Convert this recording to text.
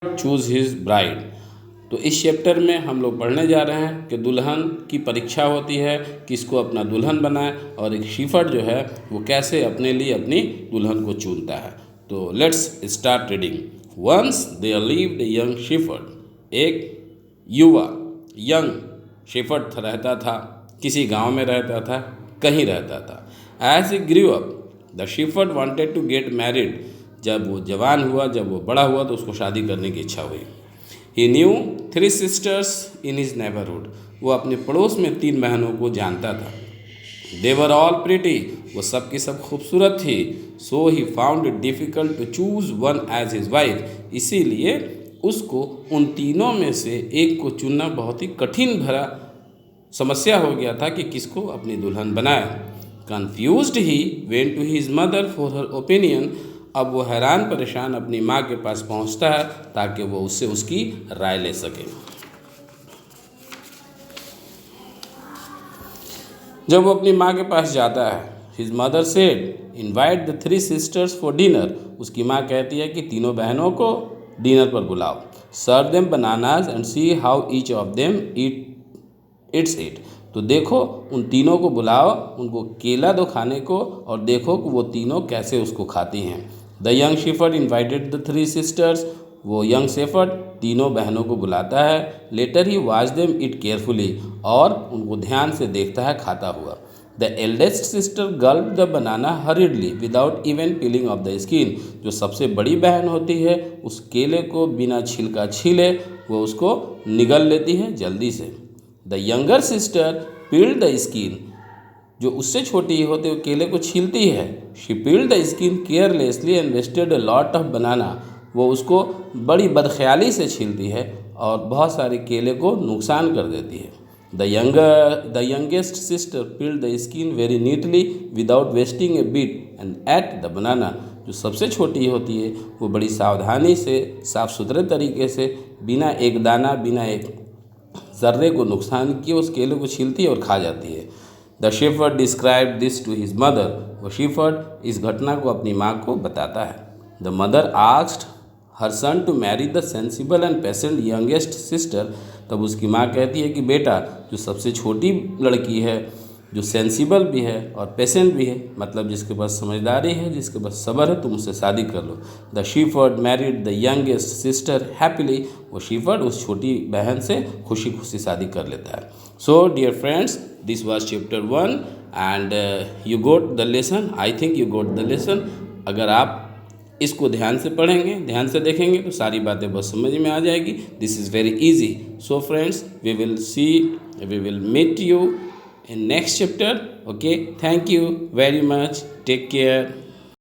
Choose his bride. तो इस chapter में हम लोग पढ़ने जा रहे हैं कि दुल्हन की परीक्षा होती है, किसको अपना दुल्हन बनाए, और एक शीफर्ड जो है वो कैसे अपने लिए अपनी दुल्हन को चुनता है। तो let's start reading. Once there lived a young shepherd. एक युवा यंग शीफर्ड रहता था, किसी गांव में रहता था, कहीं रहता था। As a grew up the shepherd wanted to get married. जब वो जवान हुआ, जब वो बड़ा हुआ, तो उसको शादी करने की इच्छा हुई। He knew 3 sisters in his neighbourhood. वो अपने पड़ोस में 3 बहनों को जानता था। They were all pretty. वो सब की सब खूबसूरत थी। So he found it difficult to choose one as his wife. इसीलिए उसको उन तीनों में से एक को चुनना बहुत ही कठिन भरा समस्या हो गया था कि किसको अपनी दुल्हन बनाए। Confused he went to his mother for her opinion. अब वो हैरान परेशान अपनी माँ के पास पहुँचता है ताकि वो उससे उसकी राय ले सके। जब वो अपनी माँ के पास जाता है, his mother said invite the 3 sisters for dinner. उसकी माँ कहती है कि तीनों बहनों को डिनर पर बुलाओ। Serve them bananas and see how each of them eats it. तो देखो, उन तीनों को बुलाओ, उनको केला दो खाने को, और देखो कि वो तीनों कैसे उसको खाती हैं। The young shepherd invited the 3 sisters। वो यंग शेफर्ड तीनों बहनों को बुलाता है। Later he watch them eat carefully. और उनको ध्यान से देखता है खाता हुआ। The eldest sister gulp the banana hurriedly without even peeling off the skin. जो सबसे बड़ी बहन होती है, उस केले को बिना छिलका छीले वो उसको निगल लेती है जल्दी से। The younger sister peeled the skin. जो उससे छोटी होते हुए केले को छीलती है। She peeled the skin carelessly and wasted a lot of banana. वो उसको बड़ी बदख्याली से छीलती है और बहुत सारे केले को नुकसान कर देती है। The youngest sister peeled the skin very neatly without wasting A bit and at the banana. जो सबसे छोटी होती है वो बड़ी सावधानी से, साफ़ सुथरे तरीके से, बिना एक दाना, बिना एक ज़र्रे को नुकसान किए उस केले को छीलती है और खा जाती है। The shepherd describe this to his mother. वो शेफर्ड इस घटना को अपनी माँ को बताता है। The mother asked her son to marry the sensible and patient youngest sister. तब उसकी माँ कहती है कि बेटा, जो सबसे छोटी लड़की है, जो सेंसिबल भी है और पेशेंट भी है, मतलब जिसके पास समझदारी है, जिसके पास सब्र है, तुम उससे शादी कर लो। The shepherd married the youngest sister happily. वो शीफर्ड उस छोटी बहन से खुशी खुशी शादी कर लेता है। So dear friends, this was chapter 1 and you got the lesson. I think you got the lesson. अगर आप इसको ध्यान से पढ़ेंगे, ध्यान से देखेंगे, तो सारी बातें बस समझ में आ जाएगी। This is very easy. So friends, we will meet you in next chapter. Okay, thank you very much. Take care.